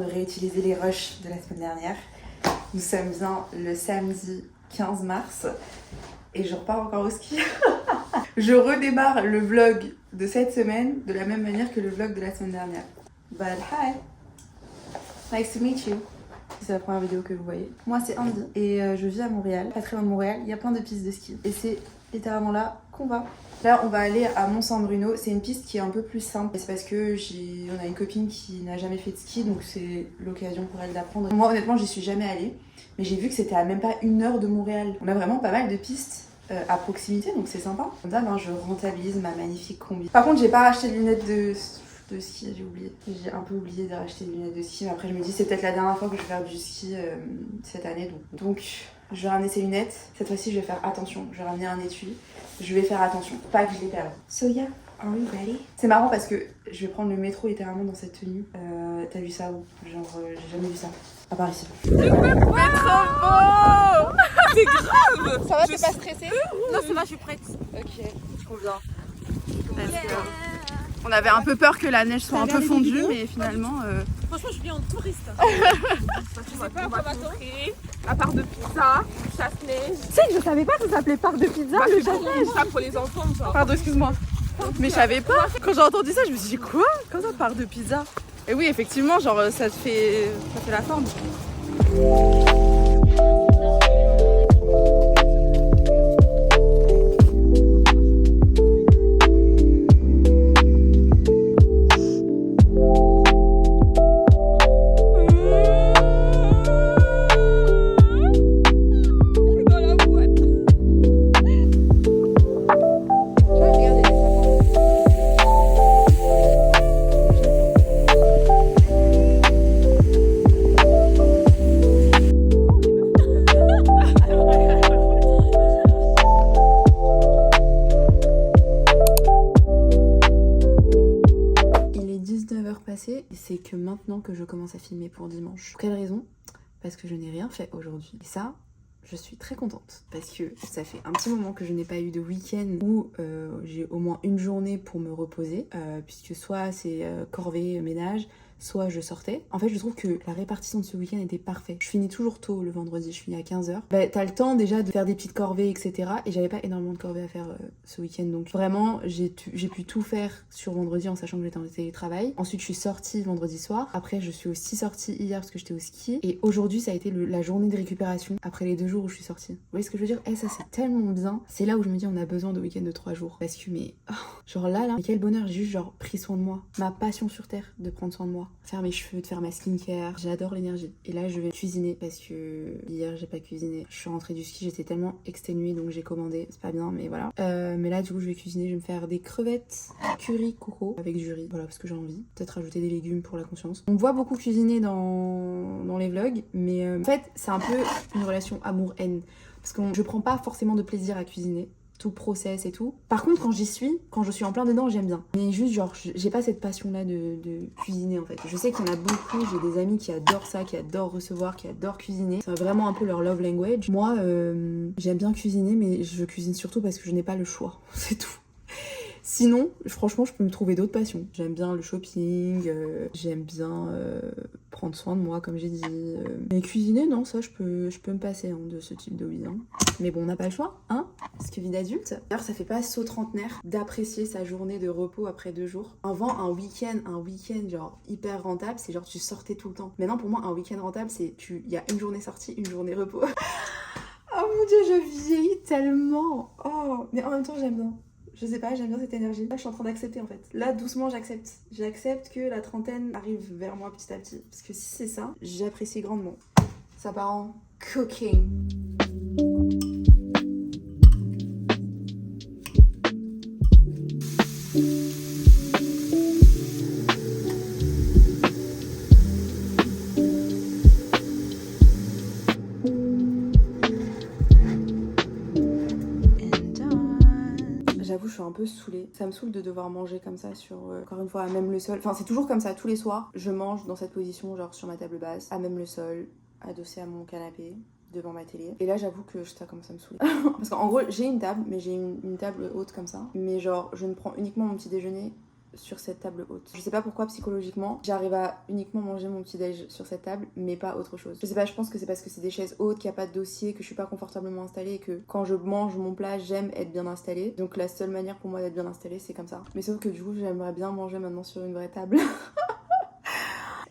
de réutiliser les rushs de la semaine dernière. Nous sommes bien le samedi 15 mars et je repars encore au ski. Je redémarre le vlog de cette semaine de la même manière que le vlog de la semaine dernière. But hi, nice to meet you. C'est la première vidéo que vous voyez. Moi c'est Andy et je vis à Montréal, pas très loin de Montréal. Il y a plein de pistes de ski et c'est littéralement là qu'on va. Là on va aller à Mont-San Bruno. C'est une piste qui est un peu plus simple. C'est parce que on a une copine qui n'a jamais fait de ski, donc c'est l'occasion pour elle d'apprendre. Moi honnêtement j'y suis jamais allée, mais j'ai vu que c'était à même pas 1 heure de Montréal. On a vraiment pas mal de pistes à proximité, donc c'est sympa. Comme ça, je rentabilise ma magnifique combi. Par contre j'ai pas racheté de lunettes de ski, j'ai oublié. J'ai un peu oublié de racheter des lunettes de ski, mais après je me dis c'est peut-être la dernière fois que je vais faire du ski cette année. Donc je vais ramener ces lunettes. Cette fois-ci je vais faire attention. Je vais ramener un étui. Je vais faire attention, pas que je les perde. So yeah, are we ready? C'est marrant parce que je vais prendre le métro littéralement dans cette tenue. T'as vu ça où? Genre j'ai jamais vu ça. À part ici. Mais trop beau! C'est grave! Ça va, t'es pas stressée? Non, ça va, je suis prête. Ok, trop bien. Parce que on avait un peu peur que la neige soit un peu fondue, mais finalement... Franchement, je viens en touriste. Je sais pas, on va t'offrir un part de pizza, chasse-neige. Tu sais que je savais pas que ça s'appelait parc de pizza, Bah, le chasse-neige. Ça pour les enfants, genre. Pardon, excuse-moi. Mais je savais pas. Quand j'ai entendu ça, je me suis dit quoi? Comme ça, parc de pizza? Et oui, effectivement, genre ça fait la forme. C'est que maintenant que je commence à filmer pour dimanche. Pour quelle raison? Parce que je n'ai rien fait aujourd'hui. Et ça, je suis très contente. Parce que ça fait un petit moment que je n'ai pas eu de week-end où j'ai au moins une journée pour me reposer. Puisque soit c'est corvée, ménage, soit je sortais. En fait, je trouve que la répartition de ce week-end était parfaite. Je finis toujours tôt le vendredi, je finis à 15h. Bah, t'as le temps déjà de faire des petites corvées, etc. Et j'avais pas énormément de corvées à faire ce week-end. Donc vraiment, j'ai pu tout faire sur vendredi en sachant que j'étais en télétravail. Ensuite, je suis sortie vendredi soir. Après, je suis aussi sortie hier parce que j'étais au ski. Et aujourd'hui, ça a été la journée de récupération après les 2 jours où je suis sortie. Vous voyez ce que je veux dire? Ça, c'est tellement bien. C'est là où je me dis, on a besoin de week-end de 3 jours. Parce que, genre là, mais quel bonheur. J'ai juste, pris soin de moi. Ma passion sur terre, de prendre soin de moi. Faire mes cheveux, de faire ma skincare. J'adore l'énergie. Et là, je vais cuisiner parce que hier, j'ai pas cuisiné. Je suis rentrée du ski, j'étais tellement exténuée, donc j'ai commandé. C'est pas bien, mais voilà. Mais là, du coup, je vais cuisiner. Je vais me faire des crevettes curry coco avec du riz. Voilà, parce que j'ai envie. Peut-être rajouter des légumes pour la conscience. On me voit beaucoup cuisiner dans les vlogs, mais en fait, c'est un peu une relation amour-haine. Parce que je prends pas forcément de plaisir à cuisiner. Tout process et tout. Par contre, quand je suis en plein dedans, j'aime bien. Mais juste, j'ai pas cette passion-là de cuisiner, en fait. Je sais qu'il y en a beaucoup, j'ai des amis qui adorent ça, qui adorent recevoir, qui adorent cuisiner. C'est vraiment un peu leur love language. Moi, j'aime bien cuisiner, mais je cuisine surtout parce que je n'ai pas le choix. C'est tout. Sinon, franchement, je peux me trouver d'autres passions. J'aime bien le shopping, j'aime bien prendre soin de moi, comme j'ai dit. Mais cuisiner, non, ça, je peux me passer de ce type de hobby. Mais bon, on n'a pas le choix, hein? Parce que vie d'adulte. D'ailleurs, ça fait pas saut trentenaire d'apprécier sa journée de repos après 2 jours. Avant, un week-end genre hyper rentable, c'est genre tu sortais tout le temps. Maintenant, pour moi, un week-end rentable, c'est il y a une journée sortie, une journée repos. Oh mon dieu, je vieillis tellement. Oh, mais en même temps, j'aime bien. Je sais pas, j'aime bien cette énergie. Là, je suis en train d'accepter en fait. Là, doucement, j'accepte. J'accepte que la trentaine arrive vers moi petit à petit. Parce que si c'est ça, j'apprécie grandement. Ça part en cooking. J'avoue, je suis un peu saoulée. Ça me saoule de devoir manger comme ça sur, encore une fois, à même le sol. Enfin, c'est toujours comme ça, tous les soirs. Je mange dans cette position, genre sur ma table basse, à même le sol, adossée à mon canapé, devant ma télé. Et là, j'avoue que ça commence à me saouler. Parce qu'en gros, j'ai une table, mais j'ai une table haute comme ça. Mais genre, je ne prends uniquement mon petit déjeuner sur cette table haute. Je sais pas pourquoi psychologiquement j'arrive à uniquement manger mon petit déj sur cette table mais pas autre chose. Je sais pas, je pense que c'est parce que c'est des chaises hautes, qu'il n'y a pas de dossier, que je suis pas confortablement installée et que quand je mange mon plat j'aime être bien installée. Donc la seule manière pour moi d'être bien installée c'est comme ça. Mais sauf que du coup j'aimerais bien manger maintenant sur une vraie table.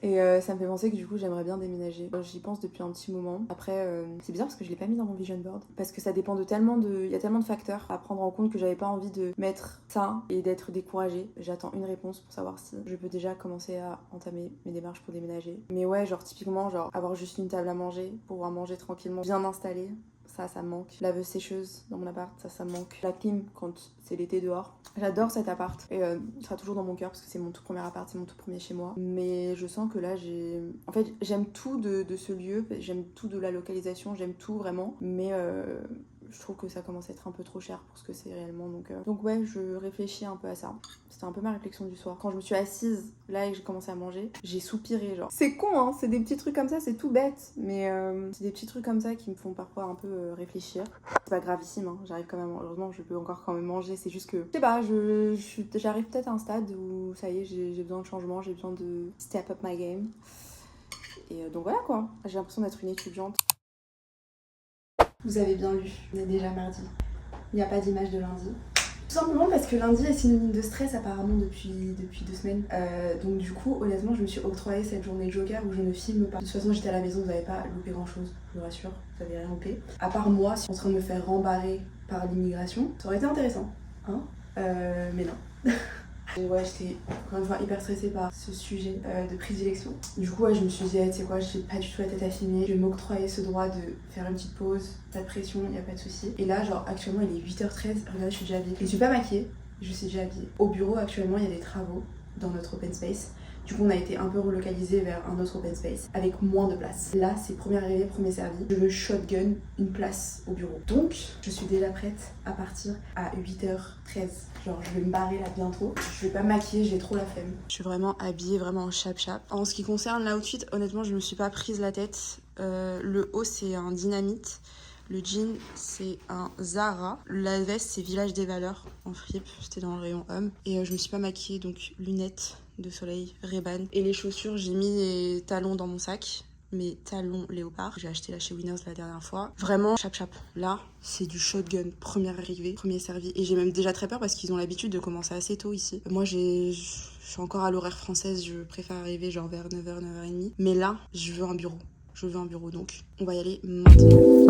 Et ça me fait penser que du coup j'aimerais bien déménager. J'y pense depuis un petit moment. Après c'est bizarre parce que je l'ai pas mis dans mon vision board. Parce que ça dépend de tellement de... Il y a tellement de facteurs à prendre en compte que j'avais pas envie de mettre ça et d'être découragée. J'attends une réponse pour savoir si je peux déjà commencer à entamer mes démarches pour déménager. Mais ouais, genre typiquement genre avoir juste une table à manger, pouvoir manger tranquillement, bien installée. Ça me manque. Laveuse sécheuse dans mon appart, ça me manque. La clim quand c'est l'été dehors. J'adore cet appart et il sera toujours dans mon cœur parce que c'est mon tout premier appart, c'est mon tout premier chez moi. Mais je sens que là en fait j'aime tout de ce lieu, j'aime tout de la localisation, j'aime tout vraiment. Mais je trouve que ça commence à être un peu trop cher pour ce que c'est réellement. Donc ouais, je réfléchis un peu à ça. C'était un peu ma réflexion du soir. Quand je me suis assise là et que j'ai commencé à manger, j'ai soupiré genre. C'est con hein, c'est des petits trucs comme ça, c'est tout bête. Mais c'est des petits trucs comme ça qui me font parfois un peu réfléchir. C'est pas gravissime, hein. J'arrive quand même, heureusement je peux encore quand même manger. C'est juste que, je sais pas, j'arrive peut-être à un stade où ça y est, j'ai besoin de changement, j'ai besoin de step up my game. Et donc voilà quoi, j'ai l'impression d'être une étudiante. Vous avez bien lu, on est déjà mardi. Il n'y a pas d'image de lundi. Tout simplement parce que lundi est synonyme de stress apparemment depuis 2 semaines. Donc du coup, honnêtement, je me suis octroyée cette journée de joker où je ne filme pas. De toute façon, j'étais à la maison, vous n'avez pas loupé grand chose, je vous rassure, vous n'avez rien loupé. À part moi, en train de me faire rembarrer par l'immigration, ça aurait été intéressant, hein, mais non. Et ouais, j'étais encore une fois hyper stressée par ce sujet de prédilection. Du coup, ouais, je me suis dit, tu sais quoi, j'ai pas du tout la tête à filmer. Je vais m'octroyer ce droit de faire une petite pause, pas de pression, y a pas de souci. Et là, genre, actuellement, il est 8h13, regardez, je suis déjà habillée. Je suis pas maquillée, je suis déjà habillée. Au bureau, actuellement, il y a des travaux dans notre open space. Du coup, on a été un peu relocalisé vers un autre open space avec moins de place. Là, c'est premier arrivé, premier servi. Je veux shotgun une place au bureau. Donc, je suis déjà prête à partir à 8h13. Genre, je vais me barrer là bientôt. Je vais pas me maquiller, j'ai trop la flemme. Je suis vraiment habillée, vraiment en chap-chap. En ce qui concerne l'outfit, honnêtement, je me suis pas prise la tête. Le haut, c'est un dynamite. Le jean, c'est un Zara. La veste, c'est Village des Valeurs en fripe. C'était dans le rayon homme. Et je me suis pas maquillée, donc lunettes de soleil, Ray-Ban. Et les chaussures, j'ai mis les talons dans mon sac. Mes talons léopard. J'ai acheté là chez Winners la dernière fois. Vraiment, chap-chap. Là, c'est du shotgun. Première arrivée, premier servi. Et j'ai même déjà très peur parce qu'ils ont l'habitude de commencer assez tôt ici. Moi, je suis encore à l'horaire française. Je préfère arriver genre vers 9h, 9h30. Mais là, je veux un bureau. Je veux un bureau, donc on va y aller maintenant.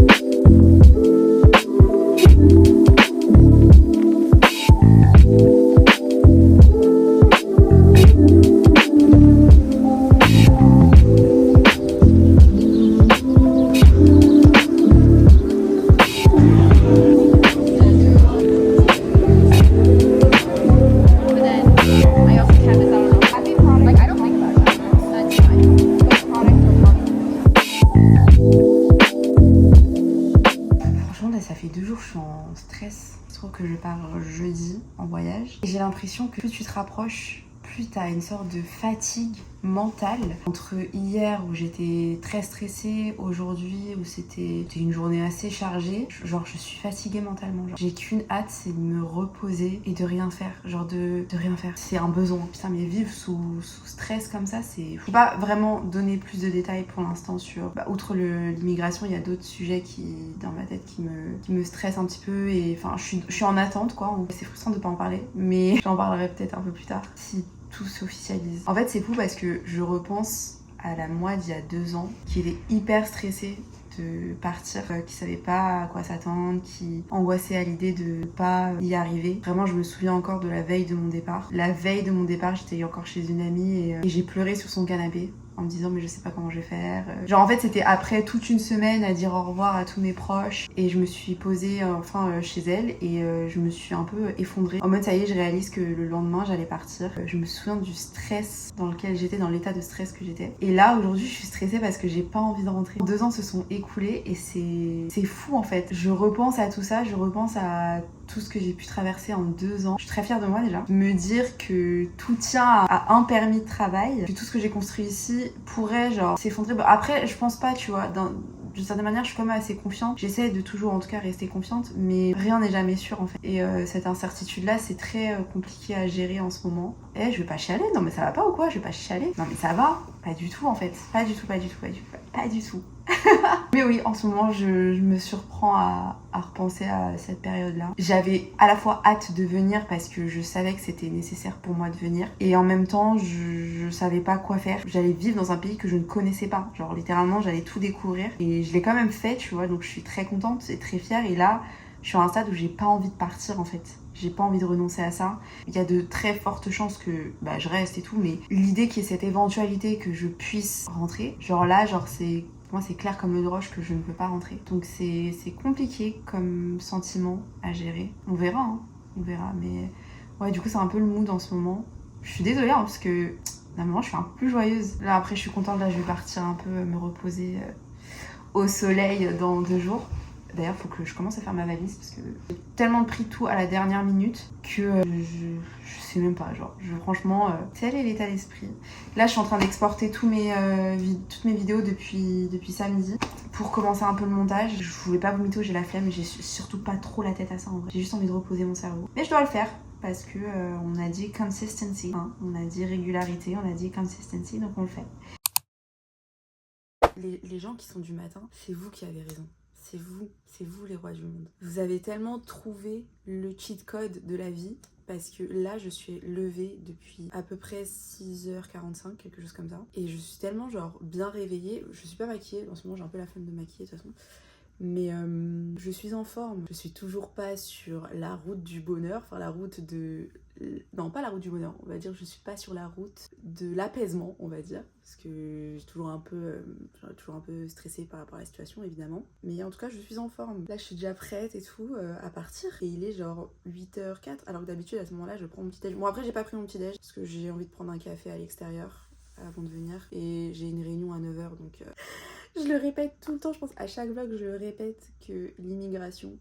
Que je pars jeudi en voyage et j'ai l'impression que plus tu te rapproches, plus t'as une sorte de fatigue mentale entre hier où j'étais très stressée, aujourd'hui où c'était une journée assez chargée. Genre je suis fatiguée mentalement, genre, j'ai qu'une hâte, c'est de me reposer et de rien faire, genre de rien faire. C'est un besoin, putain, mais vivre sous stress comme ça, c'est... Je peux pas vraiment donner plus de détails pour l'instant sur... outre l'immigration, il y a d'autres sujets qui, dans ma tête, qui me stressent un petit peu et enfin je suis en attente quoi. C'est frustrant de pas en parler, mais j'en parlerai peut-être un peu plus tard si tout s'officialise. En fait, c'est fou parce que je repense à la moi d'il y a 2 ans qui était hyper stressée de partir, qui savait pas à quoi s'attendre, qui angoissait à l'idée de pas y arriver. Vraiment, je me souviens encore de la veille de mon départ. La veille de mon départ, j'étais encore chez une amie et j'ai pleuré sur son canapé en me disant mais je sais pas comment je vais faire. Genre en fait c'était après toute une semaine à dire au revoir à tous mes proches et je me suis posée enfin chez elle et je me suis un peu effondrée. En mode ça y est, je réalise que le lendemain j'allais partir. Je me souviens du stress dans lequel j'étais, dans l'état de stress que j'étais. Et là aujourd'hui je suis stressée parce que j'ai pas envie de rentrer. 2 ans se sont écoulés et c'est fou en fait. Je repense à tout ça, je repense à tout ce que j'ai pu traverser en 2 ans. Je suis très fière de moi déjà. Me dire que tout tient à un permis de travail, que tout ce que j'ai construit ici pourrait genre s'effondrer. Après, je pense pas, tu vois, d'une certaine manière, je suis quand même assez confiante. J'essaie de toujours, en tout cas, rester confiante, mais rien n'est jamais sûr, en fait. Et cette incertitude-là, c'est très compliqué à gérer en ce moment. Je vais pas chialer, non mais ça va pas ou quoi? Je vais pas chialer. Non mais ça va, pas du tout en fait. Pas du tout. Mais oui, en ce moment, je me surprends à repenser à cette période-là. J'avais à la fois hâte de venir parce que je savais que c'était nécessaire pour moi de venir. Et en même temps, je savais pas quoi faire. J'allais vivre dans un pays que je ne connaissais pas. Genre littéralement, j'allais tout découvrir. Et je l'ai quand même fait, tu vois. Donc je suis très contente et très fière. Et là, je suis à un stade où j'ai pas envie de partir en fait. J'ai pas envie de renoncer à ça. Il y a de très fortes chances que je reste et tout. Mais l'idée qu'il y ait cette éventualité que je puisse rentrer, genre là, c'est... Moi, c'est clair comme une roche que je ne peux pas rentrer. Donc, c'est compliqué comme sentiment à gérer. On verra, hein. On verra. Mais ouais, du coup, c'est un peu le mood en ce moment. Je suis désolée, hein, parce que normalement, je suis un peu plus joyeuse. Là, après, je suis contente. Là, je vais partir un peu me reposer au soleil dans 2 jours. D'ailleurs, faut que je commence à faire ma valise parce que j'ai tellement pris tout à la dernière minute que je sais même pas. Genre, franchement, tel est l'état d'esprit. Là, je suis en train d'exporter toutes mes vidéos depuis samedi pour commencer un peu le montage. Je voulais pas vous mytho, j'ai la flemme, mais j'ai surtout pas trop la tête à ça en vrai. J'ai juste envie de reposer mon cerveau. Mais je dois le faire parce que on a dit consistency, hein. On a dit régularité, on a dit consistency, donc on le fait. Les gens qui sont du matin, c'est vous qui avez raison. C'est vous les rois du monde. Vous avez tellement trouvé le cheat code de la vie parce que là, je suis levée depuis à peu près 6h45, quelque chose comme ça. Et je suis tellement genre bien réveillée. Je suis pas maquillée, en ce moment j'ai un peu la flemme de maquiller de toute façon. Mais je suis en forme. Je suis toujours pas sur la route du bonheur, enfin la route de... Non, pas la route du bonheur, on va dire. Je suis pas sur la route de l'apaisement, on va dire. Parce que je suis toujours un peu stressée par rapport à la situation, évidemment. Mais en tout cas, je suis en forme. Là, je suis déjà prête et tout à partir. Et il est genre 8h04. Alors que d'habitude, à ce moment-là, je prends mon petit déj. Bon, après, j'ai pas pris mon petit déj parce que j'ai envie de prendre un café à l'extérieur avant de venir. Et j'ai une réunion à 9h, donc... Je le répète tout le temps, je pense à chaque vlog je le répète que l'immigration,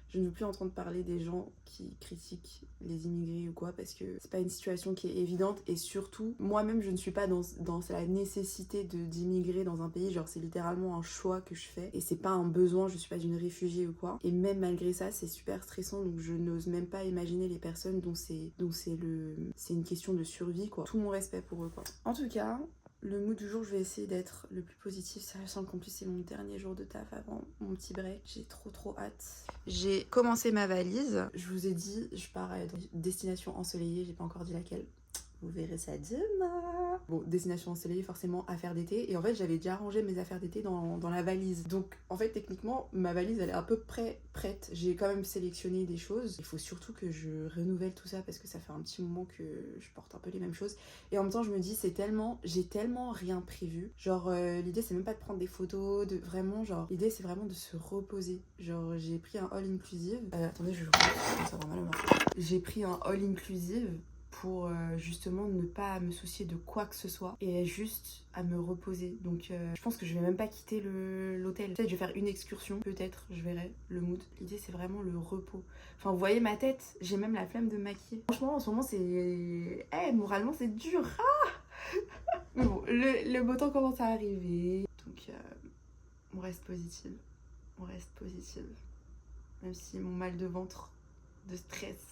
je ne veux plus entendre parler des gens qui critiquent les immigrés ou quoi parce que c'est pas une situation qui est évidente et surtout moi-même je ne suis pas dans la nécessité d'immigrer dans un pays, genre c'est littéralement un choix que je fais et c'est pas un besoin, je suis pas une réfugiée ou quoi et même malgré ça c'est super stressant donc je n'ose même pas imaginer les personnes dont c'est une question de survie quoi. Tout mon respect pour eux quoi. En tout cas le mood du jour, je vais essayer d'être le plus positif, sachant qu'en plus c'est mon dernier jour de taf avant mon petit break. J'ai trop hâte. J'ai commencé ma valise. Je vous ai dit, je pars à une destination ensoleillée, j'ai pas encore dit laquelle. Vous verrez ça demain. Bon, destination ensoleillée, forcément affaires d'été. Et en fait, j'avais déjà rangé mes affaires d'été dans la valise. Donc, en fait, techniquement, ma valise, elle est à peu près prête. J'ai quand même sélectionné des choses. Il faut surtout que je renouvelle tout ça parce que ça fait un petit moment que je porte un peu les mêmes choses. Et en même temps, je me dis, j'ai tellement rien prévu. Genre, l'idée, c'est même pas de prendre des photos, l'idée, c'est vraiment de se reposer. Genre, j'ai pris un all inclusive. Attendez, je vais ça va mal au J'ai pris un all inclusive pour justement ne pas me soucier de quoi que ce soit et juste à me reposer. Donc je pense que je vais même pas quitter l'hôtel. Peut-être je vais faire une excursion, peut-être, je verrai le mood. L'idée c'est vraiment le repos. Enfin vous voyez ma tête, j'ai même la flemme de me maquiller. Franchement en ce moment c'est... moralement c'est dur. Mais bon, le beau temps commence à arriver. Donc on reste positive. On reste positive. Même si mon mal de ventre, de stress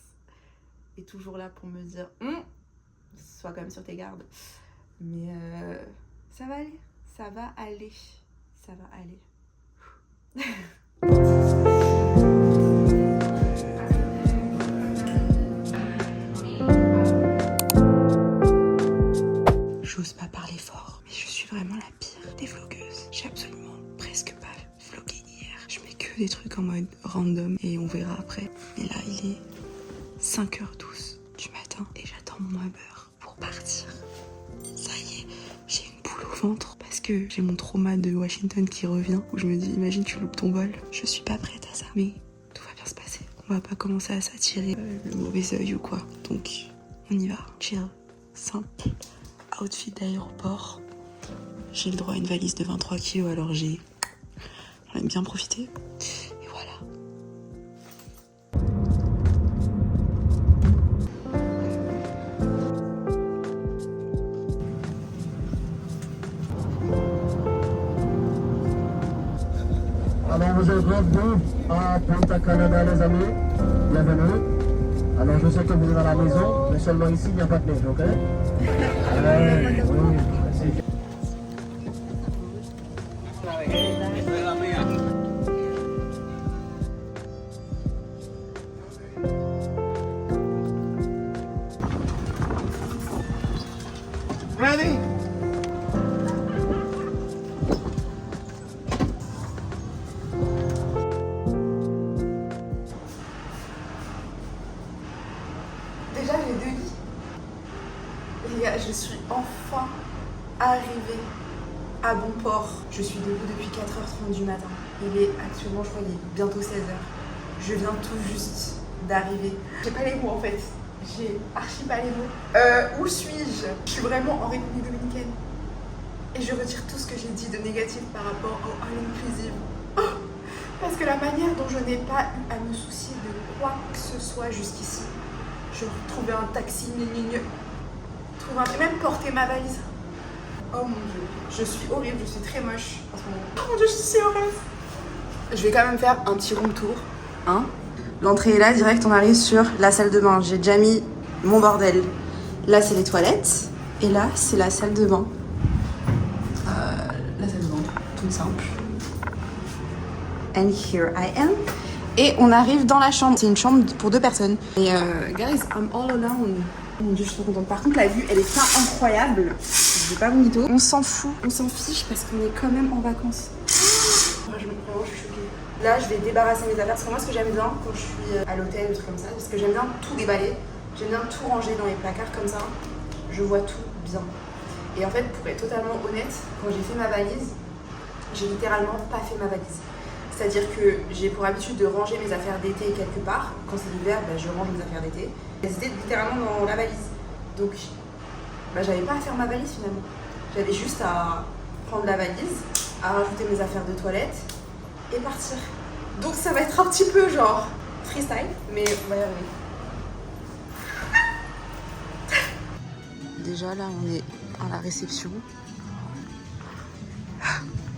est toujours là pour me dire sois quand même sur tes gardes. Mais ça va aller, ça va aller, ça va aller. J'ose pas parler fort, mais je suis vraiment la pire des vlogueuses. J'ai absolument presque pas vlogué hier. Je mets que des trucs en mode random et on verra après. Mais là il est 5h12 du matin et j'attends mon Uber pour partir. Ça y est, j'ai une boule au ventre parce que j'ai mon trauma de Washington qui revient où je me dis imagine tu loupes ton vol. Je suis pas prête à ça mais tout va bien se passer. On va pas commencer à s'attirer le mauvais œil ou quoi. Donc on y va. Chill, simple, outfit d'aéroport. J'ai le droit à une valise de 23 kilos alors j'en ai bien profité. Et voilà. Alors vous êtes bienvenus à Punta Canada les amis, bienvenue. Alors je sais que vous êtes à la maison, mais seulement ici il n'y a pas de neige, ok? Oui, merci. Ready? Déjà, j'ai 2 lits. Les gars, je suis enfin arrivée à bon port. Je suis debout depuis 4h30 du matin. Il est actuellement, je crois, il est bientôt 16h. Je viens tout juste d'arriver. J'ai pas les mots en fait. J'ai archi pas les mots. Où suis-je? Je suis vraiment en République dominicaine. Et je retire tout ce que j'ai dit de négatif par rapport au all inclusive. Oh, parce que la manière dont je n'ai pas eu à me soucier de quoi que ce soit jusqu'ici. Je trouvais un taxi, même porter ma valise. Oh mon dieu, je suis horrible, je suis très moche en ce moment. Oh mon dieu, je suis si heureuse. Je vais quand même faire un petit room tour. Hein. L'entrée est là, direct on arrive sur la salle de bain. J'ai déjà mis mon bordel. Là c'est les toilettes et là c'est la salle de bain. La salle de bain, toute simple. And here I am. Et on arrive dans la chambre. C'est une chambre pour 2 personnes. Et guys, I'm all alone. Mon dieu, je suis trop contente. Par contre, la vue, elle est pas incroyable. Je vais pas vous mytho. On s'en fout, on s'en fiche parce qu'on est quand même en vacances. Vraiment, je suis choquée. Là, je vais débarrasser mes affaires. Parce que moi, ce que j'aime bien quand je suis à l'hôtel, ou truc comme ça, parce que j'aime bien tout déballer. J'aime bien tout ranger dans les placards comme ça. Je vois tout bien. Et en fait, pour être totalement honnête, quand j'ai fait ma valise, j'ai littéralement pas fait ma valise. C'est-à-dire que j'ai pour habitude de ranger mes affaires d'été quelque part. Quand c'est l'hiver, bah, je range mes affaires d'été. Elles étaient littéralement dans la valise. Donc, bah, j'avais pas à faire ma valise finalement. J'avais juste à prendre la valise, à rajouter mes affaires de toilette et partir. Donc ça va être un petit peu genre freestyle, mais on va y arriver. Déjà là, on est à la réception.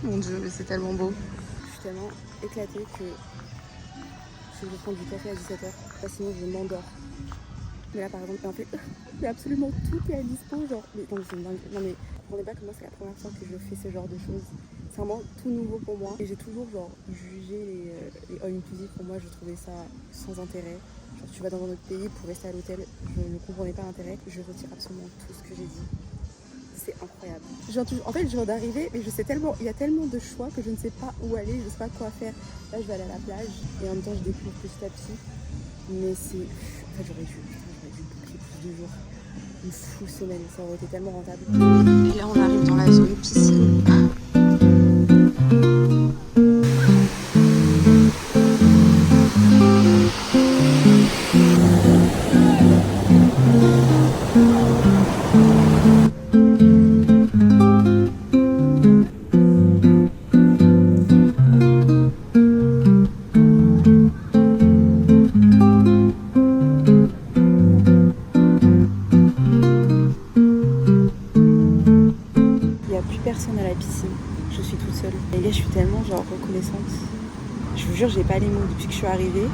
Mon dieu, mais c'est tellement beau. Je suis tellement éclatée que je vais prendre du café à 17h, parce que sinon je m'endors. Mais là par exemple, en fait, mais absolument tout est à dispo, genre, mais non, c'est dingue. Non mais, vous comprenez pas comment c'est la première fois que je fais ce genre de choses. C'est vraiment tout nouveau pour moi. Et j'ai toujours genre jugé les all inclusive, pour moi je trouvais ça sans intérêt. Genre tu vas dans un autre pays pour rester à l'hôtel, je ne comprenais pas l'intérêt. Je retire absolument tout ce que j'ai dit. C'est incroyable. En fait, je viens d'arriver, mais il y a tellement de choix que je ne sais pas où aller, je ne sais pas quoi faire. Là, je vais aller à la plage et en même temps, je découvre petit à petit. Mais c'est... En fait, j'aurais dû boucler plus de jours. Une full semaine, ça aurait été tellement rentable. Et là, on arrive dans la zone piscine. Personne à la piscine, je suis toute seule. Les gars, je suis tellement genre reconnaissante. Je vous jure, j'ai pas les mots depuis que je suis arrivée.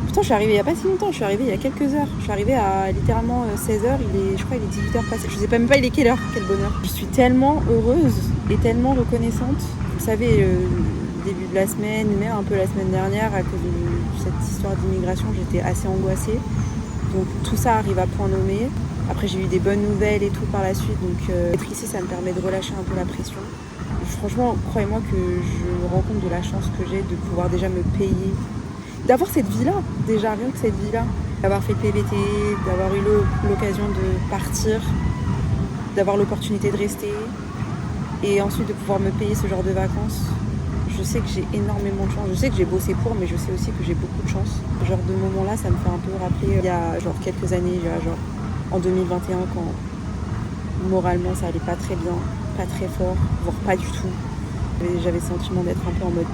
Pourtant, je suis arrivée il y a pas si longtemps, je suis arrivée il y a quelques heures. Je suis arrivée à littéralement 16h, je crois qu'il est 18h passé. Je sais pas même pas il est quelle heure, quel bonheur. Je suis tellement heureuse et tellement reconnaissante. Vous savez, le début de la semaine, même un peu la semaine dernière, à cause de cette histoire d'immigration, j'étais assez angoissée. Donc tout ça arrive à point nommé. Après j'ai eu des bonnes nouvelles et tout par la suite, donc être ici ça me permet de relâcher un peu la pression. Franchement, croyez-moi que je me rends compte de la chance que j'ai de pouvoir déjà me payer, d'avoir cette vie-là, déjà rien que cette vie-là, d'avoir fait le PVT, d'avoir eu l'occasion de partir, d'avoir l'opportunité de rester et ensuite de pouvoir me payer ce genre de vacances. Je sais que j'ai énormément de chance, je sais que j'ai bossé pour, mais je sais aussi que j'ai beaucoup de chance. Ce genre de moment-là, ça me fait un peu rappeler il y a genre quelques années, genre en 2021, quand moralement ça allait pas très bien, pas très fort, voire pas du tout. J'avais le sentiment d'être un peu en mode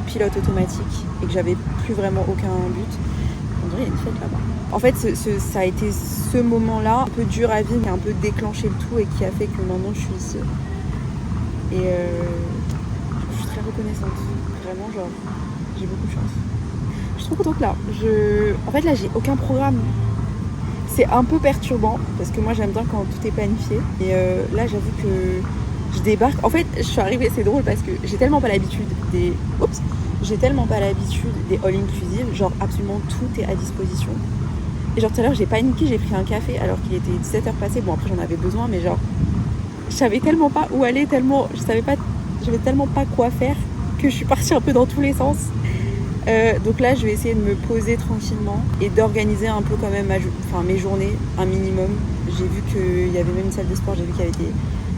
pilote automatique et que j'avais plus vraiment aucun but. On dirait qu'il y a une fête là-bas. En fait, ça a été ce moment-là, un peu dur à vivre, qui a un peu déclenché le tout et qui a fait que maintenant je suis ici. Et je suis très reconnaissante reconnaissante. Vraiment, genre, j'ai beaucoup de chance. Je suis trop contente là. En fait, là, j'ai aucun programme. C'est un peu perturbant parce que moi, j'aime bien quand tout est planifié. Et là, j'avoue que je débarque. En fait, je suis arrivée, c'est drôle parce que j'ai tellement pas l'habitude des... Oups! J'ai tellement pas l'habitude des all inclusive. Genre, absolument tout est à disposition. Et genre, tout à l'heure, j'ai paniqué, j'ai pris un café alors qu'il était 17h passé. Bon, après, j'en avais besoin, mais genre, je savais tellement pas où aller, tellement... J'avais tellement pas quoi faire que je suis partie un peu dans tous les sens. Donc là, je vais essayer de me poser tranquillement et d'organiser un peu quand même mes journées, un minimum. J'ai vu qu'il y avait même une salle de sport, j'ai vu qu'il y avait des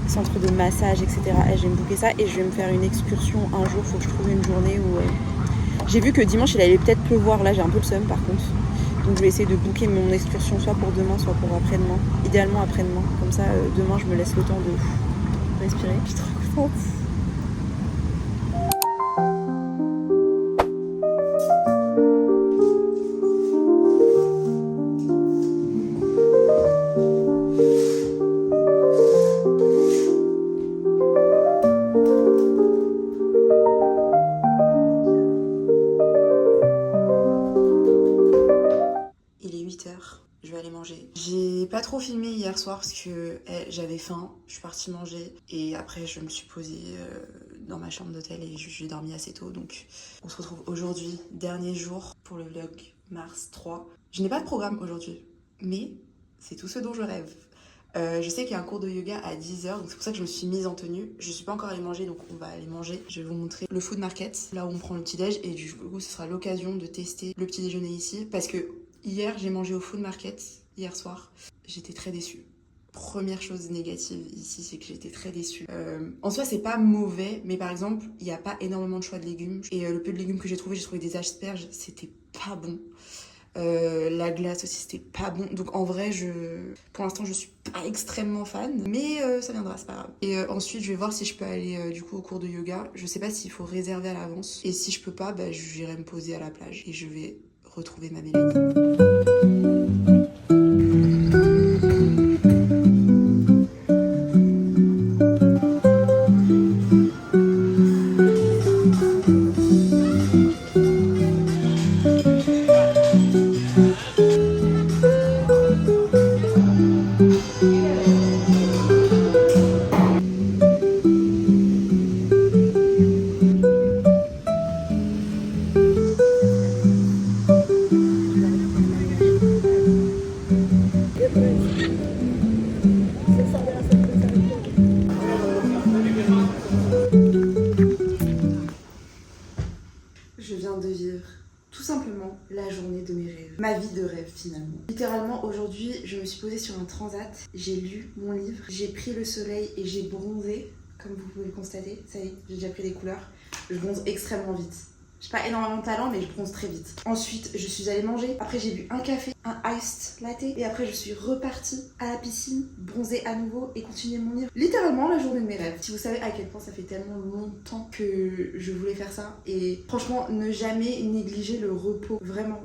centres de massage, etc. Et je vais me booker ça et je vais me faire une excursion un jour. Il faut que je trouve une journée où... J'ai vu que dimanche, il allait peut-être pleuvoir. Là, j'ai un peu le seum par contre. Donc je vais essayer de booker mon excursion soit pour demain, soit pour après-demain. Idéalement après-demain. Comme ça, demain, je me laisse le temps de respirer. Je suis trop contente. Je vais aller manger. J'ai pas trop filmé hier soir parce que j'avais faim, je suis partie manger et après je me suis posée dans ma chambre d'hôtel et j'ai dormi assez tôt. Donc on se retrouve aujourd'hui, dernier jour pour le vlog mars 3. Je n'ai pas de programme aujourd'hui, mais c'est tout ce dont je rêve. Je sais qu'il y a un cours de yoga à 10h, donc c'est pour ça que je me suis mise en tenue. Je suis pas encore allée manger, donc on va aller manger. Je vais vous montrer le food market, là où on prend le petit-déj, et du coup ce sera l'occasion de tester le petit déjeuner ici, parce que hier j'ai mangé au food market, hier soir, j'étais très déçue. Première chose négative ici, c'est que j'étais très déçue. En soi, c'est pas mauvais, mais par exemple, il n'y a pas énormément de choix de légumes. Et le peu de légumes que j'ai trouvé des asperges, c'était pas bon. La glace aussi, c'était pas bon. Donc en vrai, pour l'instant, je suis pas extrêmement fan, mais ça viendra, c'est pas grave. Et ensuite, je vais voir si je peux aller du coup au cours de yoga. Je sais pas s'il faut réserver à l'avance. Et si je peux pas, j'irai me poser à la plage et je vais retrouver ma Mélanie. Je viens de vivre tout simplement la journée de mes rêves. Ma vie de rêve finalement. Littéralement aujourd'hui je me suis posée sur un transat, j'ai lu mon livre, j'ai pris le soleil et j'ai bronzé. Comme vous pouvez le constater, ça y est, j'ai déjà pris des couleurs. Je bronze extrêmement vite. J'ai pas énormément de talent mais je bronze très vite. Ensuite je suis allée manger, après j'ai bu un café, un iced latte et après je suis repartie à la piscine, bronzer à nouveau et continuer mon livre. Littéralement la journée de mes rêves. Si vous savez à quel point ça fait tellement longtemps que je voulais faire ça et franchement ne jamais négliger le repos. Vraiment,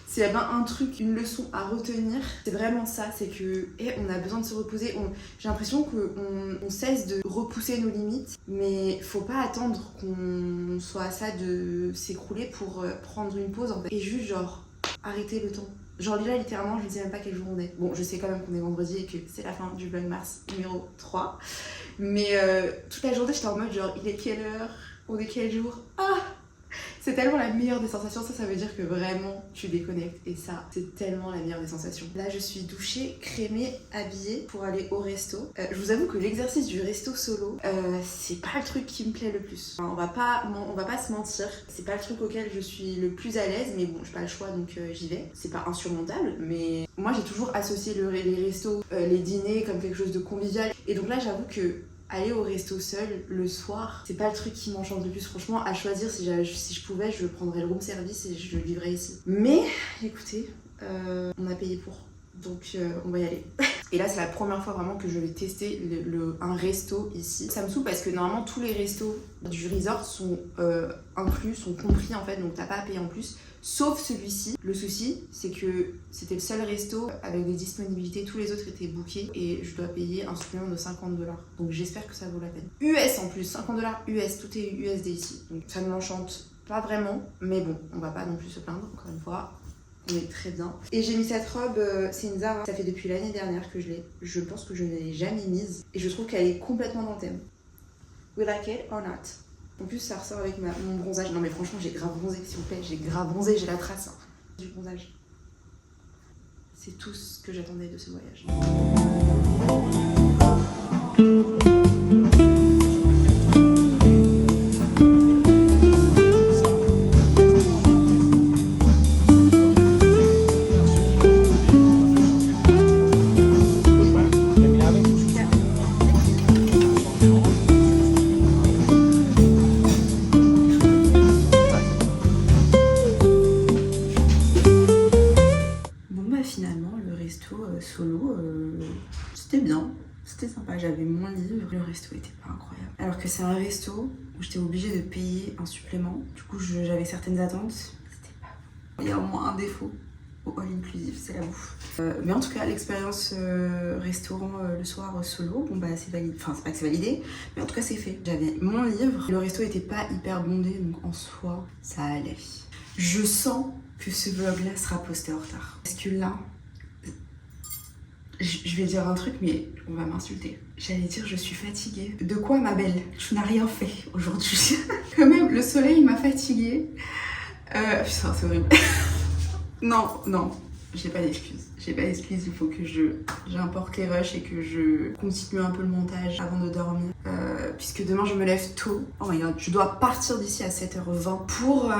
s'il y a bien un truc, une leçon à retenir, c'est vraiment ça, c'est que on a besoin de se reposer. J'ai l'impression qu'on cesse de repousser nos limites mais faut pas attendre qu'on soit à ça de s'écrouler pour prendre une pause en fait. Et juste genre arrêter le temps. Genre là littéralement je ne sais même pas quel jour on est. Bon je sais quand même qu'on est vendredi et que c'est la fin du vlog mars numéro 3. Mais toute la journée j'étais en mode genre il est quelle heure? On est quel jour? Ah! C'est tellement la meilleure des sensations, ça veut dire que vraiment tu déconnectes et ça c'est tellement la meilleure des sensations. Là je suis douchée, crémée, habillée pour aller au resto. Je vous avoue que l'exercice du resto solo c'est pas le truc qui me plaît le plus. Enfin, on va pas se mentir, c'est pas le truc auquel je suis le plus à l'aise mais bon j'ai pas le choix donc j'y vais. C'est pas insurmontable mais moi j'ai toujours associé les restos, les dîners comme quelque chose de convivial et donc là j'avoue que aller au resto seul le soir, c'est pas le truc qui m'enchante le plus. Franchement, à choisir, si je pouvais, je prendrais le room service et je le vivrais ici. Mais écoutez, on a payé pour. Donc on va y aller. Et là c'est la première fois vraiment que je vais tester un resto ici. Ça me saoule parce que normalement tous les restos du resort sont inclus, sont compris en fait, donc t'as pas à payer en plus. Sauf celui-ci. Le souci c'est que c'était le seul resto avec des disponibilités, tous les autres étaient bookés et je dois payer un supplément de 50 $. Donc j'espère que ça vaut la peine. US en plus, 50 $ US, tout est USD ici. Donc ça ne m'enchante pas vraiment, mais bon, on va pas non plus se plaindre, encore une fois. On est très bien. Et j'ai mis cette robe, c'est une Zara. Ça fait depuis l'année dernière que je l'ai. Je pense que je ne l'ai jamais mise. Et je trouve qu'elle est complètement dans le thème. We like it or not? En plus, ça ressort avec mon bronzage. Non mais franchement, j'ai grave bronzé, s'il vous plaît. J'ai grave bronzé, j'ai la trace du bronzage. C'est tout ce que j'attendais de ce voyage. Finalement, le resto solo, c'était bien, c'était sympa, j'avais mon livre, le resto était pas incroyable. Alors que c'est un resto où j'étais obligée de payer un supplément, du coup j'avais certaines attentes, c'était pas bon. Il y a au moins un défaut au all inclusive, c'est la bouffe. Mais en tout cas, l'expérience restaurant le soir solo, bon bah c'est validé, enfin c'est pas que c'est validé, mais en tout cas c'est fait. J'avais mon livre, le resto était pas hyper bondé, donc en soi, ça allait. Je sens que ce vlog-là sera posté en retard. Parce que là, je vais dire un truc, mais on va m'insulter. J'allais dire je suis fatiguée. De quoi, ma belle? Tu n'as rien fait aujourd'hui. Quand même, le soleil m'a fatiguée. Putain, c'est horrible. Non, j'ai pas d'excuses. J'ai pas d'excuses, il faut que j'importe les rushs et que je continue un peu le montage avant de dormir. Puisque demain je me lève tôt. Oh my god, je dois partir d'ici à 7h20 pour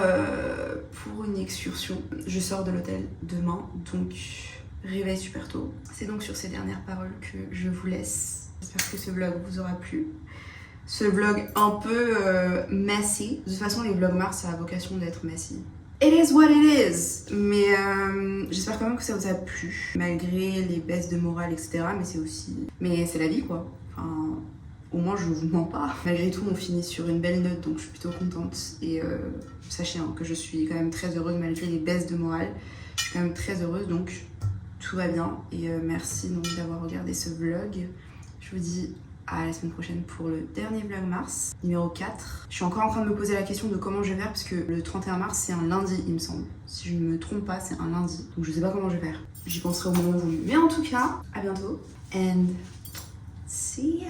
une excursion. Je sors de l'hôtel demain, donc réveil super tôt. C'est donc sur ces dernières paroles que je vous laisse. J'espère que ce vlog vous aura plu. Ce vlog un peu messy. De toute façon, les vlogs Mars, ça a vocation d'être messy. It is what it is. Mais j'espère quand même que ça vous a plu, malgré les baisses de morale, etc. Mais c'est la vie, quoi. Enfin, au moins je vous mens pas. Malgré tout, on finit sur une belle note, donc je suis plutôt contente. Et sachez que je suis quand même très heureuse malgré les baisses de morale. Je suis quand même très heureuse, donc tout va bien. Et merci donc d'avoir regardé ce vlog. Je vous dis à la semaine prochaine pour le dernier vlog Mars, numéro 4. Je suis encore en train de me poser la question de comment je vais faire parce que le 31 mars c'est un lundi il me semble. Si je ne me trompe pas, c'est un lundi. Donc je sais pas comment je vais faire. J'y penserai au moment voulu. Mais en tout cas, à bientôt. And see ya.